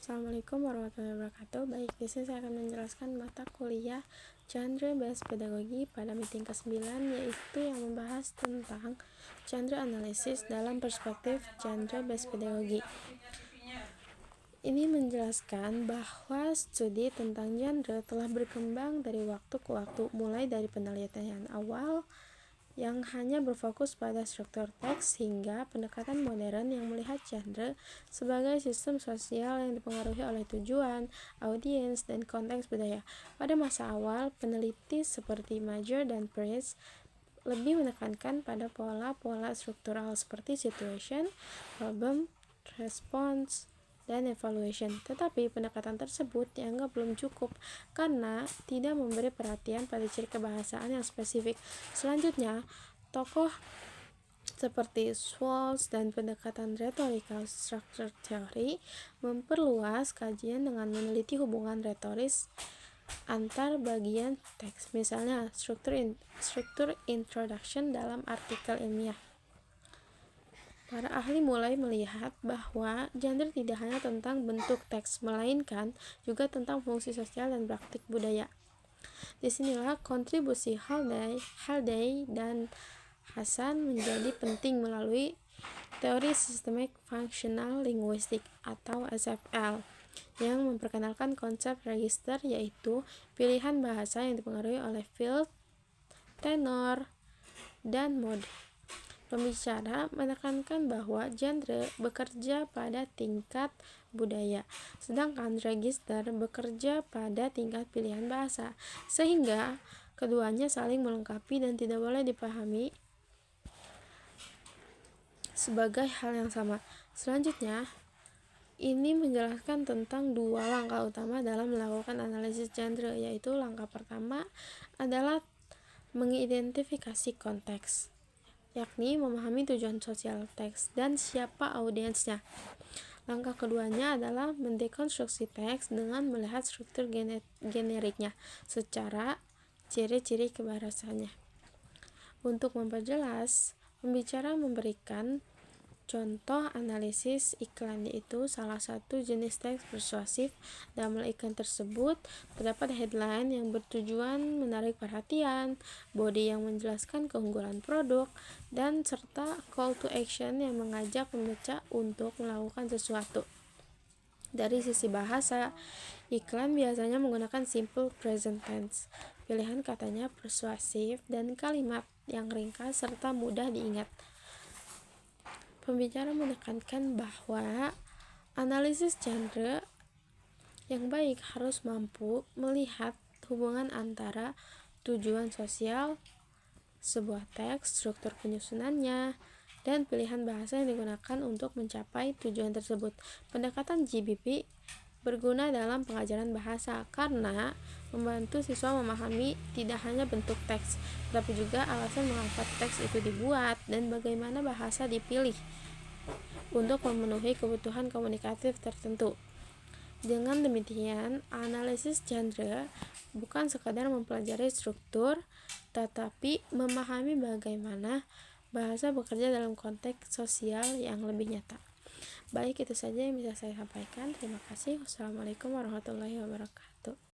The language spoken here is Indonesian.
Assalamualaikum warahmatullahi wabarakatuh. Baik, di sini saya akan menjelaskan mata kuliah Genre Based Pedagogy pada meeting ke-9, yaitu yang membahas tentang genre analysis dalam perspektif Genre Based Pedagogy. Ini menjelaskan bahwa studi tentang genre telah berkembang dari waktu ke waktu, mulai dari penelitian awal yang hanya berfokus pada struktur teks hingga pendekatan modern yang melihat genre sebagai sistem sosial yang dipengaruhi oleh tujuan, audiens, dan konteks budaya. Pada masa awal, peneliti seperti Major dan Price lebih menekankan pada pola-pola struktural seperti situation, problem, response, dan evaluation. Tetapi pendekatan tersebut dianggap belum cukup karena tidak memberi perhatian pada ciri kebahasaan yang spesifik. Selanjutnya, tokoh seperti Swallows dan pendekatan rhetorical structure theory memperluas kajian dengan meneliti hubungan retoris antar bagian teks, misalnya struktur introduction dalam artikel ilmiah. Para ahli mulai melihat bahwa genre tidak hanya tentang bentuk teks, melainkan juga tentang fungsi sosial dan praktik budaya. Disinilah kontribusi Haldane dan Hasan menjadi penting melalui teori Systemic Functional Linguistics atau SFL yang memperkenalkan konsep register, yaitu pilihan bahasa yang dipengaruhi oleh field, tenor, dan mode. Pembicara menekankan bahwa genre bekerja pada tingkat budaya, sedangkan register bekerja pada tingkat pilihan bahasa, sehingga keduanya saling melengkapi dan tidak boleh dipahami sebagai hal yang sama. Selanjutnya, ini menjelaskan tentang dua langkah utama dalam melakukan analisis genre, yaitu langkah pertama adalah mengidentifikasi konteks, yakni memahami tujuan sosial teks dan siapa audiensnya. Langkah keduanya adalah mendekonstruksi teks dengan melihat struktur generiknya secara ciri-ciri kebahasaannya. Untuk memperjelas, pembicara memberikan contoh analisis iklan, yaitu salah satu jenis teks persuasif. Dalam iklan tersebut terdapat headline yang bertujuan menarik perhatian, body yang menjelaskan keunggulan produk, dan serta call to action yang mengajak pembaca untuk melakukan sesuatu. Dari sisi bahasa, iklan biasanya menggunakan simple present tense, pilihan katanya persuasif, dan kalimat yang ringkas serta mudah diingat. Pembicara menekankan bahwa analisis genre yang baik harus mampu melihat hubungan antara tujuan sosial sebuah teks, struktur penyusunannya, dan pilihan bahasa yang digunakan untuk mencapai tujuan tersebut. Pendekatan GBP berguna dalam pengajaran bahasa karena membantu siswa memahami tidak hanya bentuk teks, tetapi juga alasan mengapa teks itu dibuat dan bagaimana bahasa dipilih untuk memenuhi kebutuhan komunikatif tertentu. Dengan demikian, analisis genre bukan sekadar mempelajari struktur, tetapi memahami bagaimana bahasa bekerja dalam konteks sosial yang lebih nyata. Baik, itu saja yang bisa saya sampaikan. Terima kasih. Wassalamualaikum warahmatullahi wabarakatuh.